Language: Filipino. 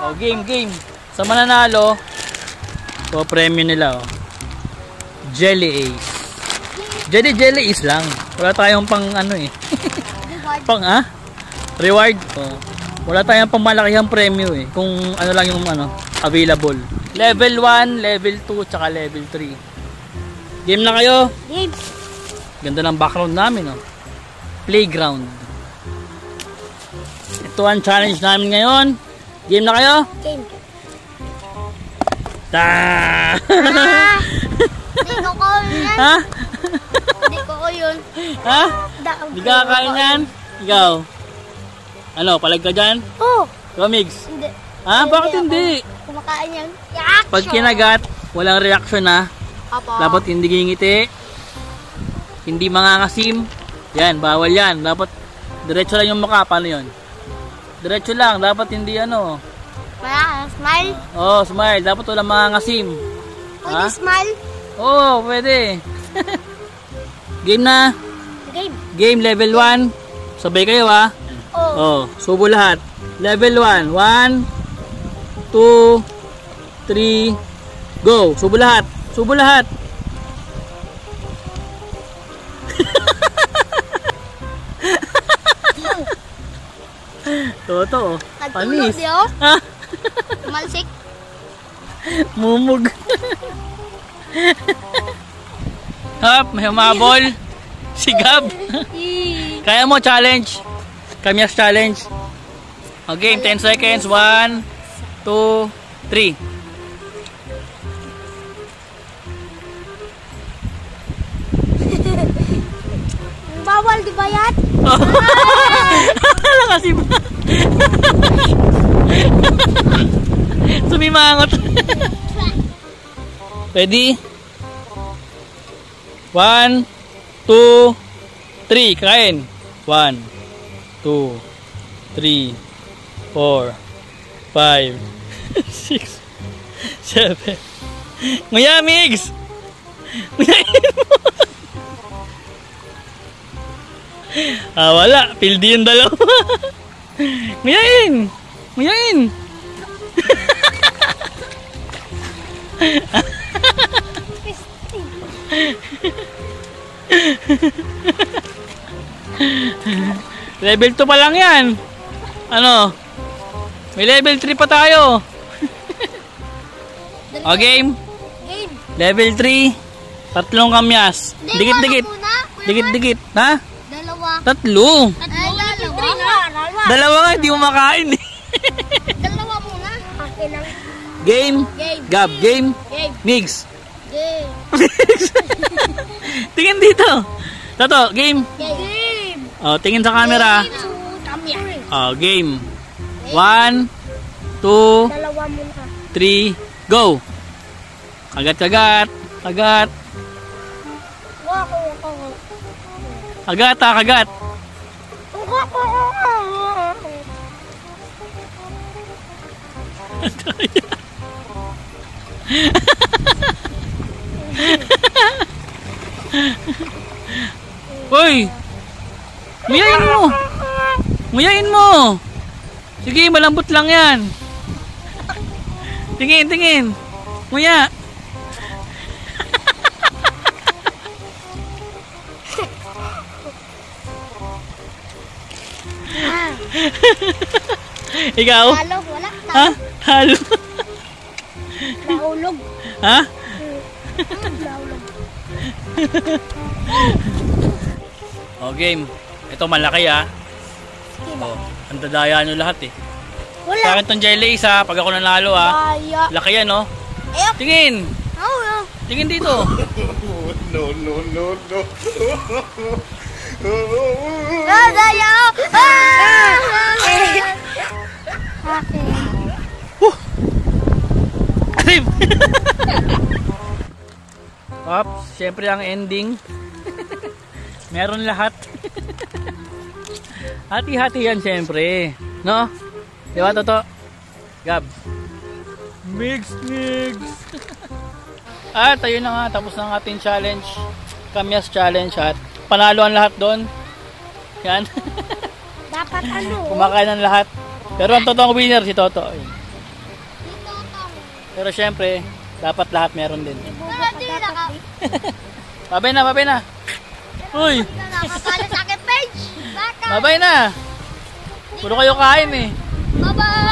Oh, game. Sa mananalo, o premium nila, oh. Jelly Ace. Jelly Ace lang. Wala tayong pang ano eh. Pang reward. Oh. Wala tayong pang malakihang premium eh. Kung ano lang yung available. Level 1, level 2, tsaka level 3. Game na kayo? Game. Ganda ng background namin, oh. Playground. Ito ang challenge namin ngayon. Game na kayo? Game. Hindi ko yan. Ha? Hindi ko yun. Ha? Hindi ka kakain yan? Ikaw? Ano, palag ka dyan? Oo. Ikaw, Migs? Hindi. Bakit hindi? Kumakain yan. Reaction. Pag kinagat, walang reaction ha. Apo. Dapat hindi gingiti. Hindi mangangasim. Yan, bawal yan. Dapat diretso lang yung mukha. Paano yun? Diretso lang. Dapat hindi smile? Oo, smile. Dapat walang mangangasim. Pwede smile? Oo, pwede. Game na. Game level 1. Sabay kayo ha. Oh, subo lahat. Level 1. 1, 2, 3, go. Subo lahat. Subo lahat. Toto. Panis. Malsik. Mumug. Hop, may humabol. Si Gab. Kaya mo challenge. Kamyas challenge. Okay, 10 seconds. 1, 2, 3. Bawal di ba yan? Kasi ba? Sumimangot. Ready? 1, 2, 3. Kain. 1, 2, 3, 4, 5, 6, 7. Nguya, Migs! Nguyain mo! Wala. Pildi yung dalawa. Nguyain! Nguyain! Level 2 pa lang yan. Ano? May level 3 pa tayo. O, game. Level 3. Tatlong kamyas. Dikit-dikit. Dikit-dikit. Ha? Tatlo. Dalawa nga, hindi mo makain eh. Dalawa muna. Game. Gab, game. Migs. Game. Tingin dito. Toto, game. Tingin sa camera. Game. 1, 2, 3, go. Kagat. Kagat. Hoy! Nguyain mo! Sige, malambot lang yan. Tingin. Nguya. Ikaw? Halo, wala. Ha? Halo. Naulog. Ha? Naulog. Game. Ito malaki ang dadaya nyo lahat eh. Wala. Sa akin tong jelly isa, pag ako nanalo laki yan Tingin. Tingin dito. No. Daya. Siyempre ang ending. Meron lahat. Hati-hati yan siyempre. No? Diba, Toto? Gab. Migs. Tayo na nga. Tapos na ang ating challenge. Kamyas challenge at panalo ang lahat doon. Yan. Dapat Kumakain ang lahat. Pero ang totoong winner si Toto. Pero syempre, dapat lahat meron din. Pero di naka... Babay na, babay na. Uy, Nakapala sa akin page. Baka. babay na. Puro kayo kain eh. Bye-bye.